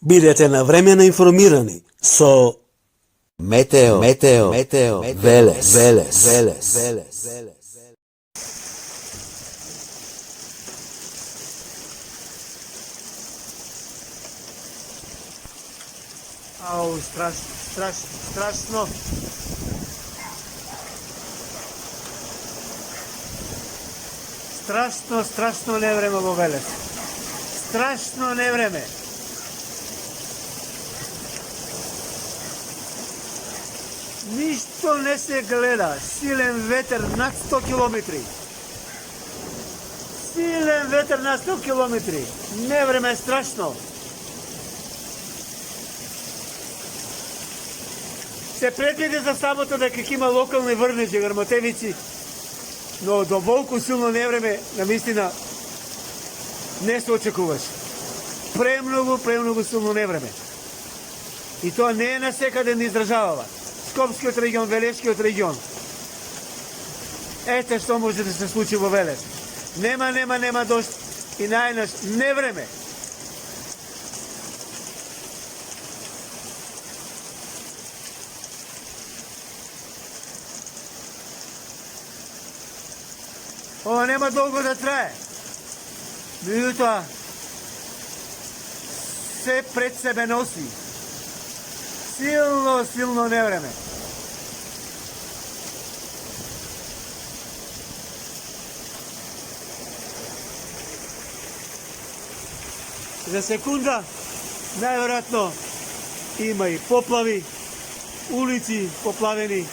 Бидете навремено информирани со Meteo, Veles. Ау, страшно. Страшно невреме во Велес. Страшно невреме. Ништо не се гледа. Силен ветер над 100 километри. Силен ветер над 100 километри. Невреме е страшно. Се предвиди за сабота дека ќе има локални врнежи, грмотевици, но до волку силно невреме, навистина, не се очекуваш. Премногу силно невреме. И тоа не е насекаде ни издржавава. Скопскиот регион, Велешкиот регион. Ете што може да се случи во Велес. Нема дожд и најнаш невреме. Ова нема долго да трае. Меѓутоа, се пред себе носи силно невреме. За секунда, најверојатно, има и поплави, улици поплавени,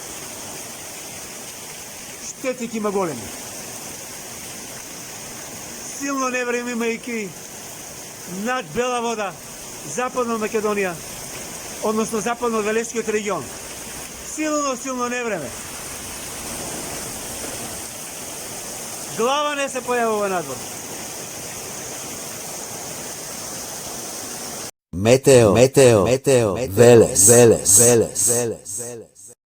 штети ќе има големи. Силно невреме имајќи над Бела вода, западно Македонија, односно западно Велешкиот регион. Силно невреме. Глава не се појавува надвор. Meteo, Veles.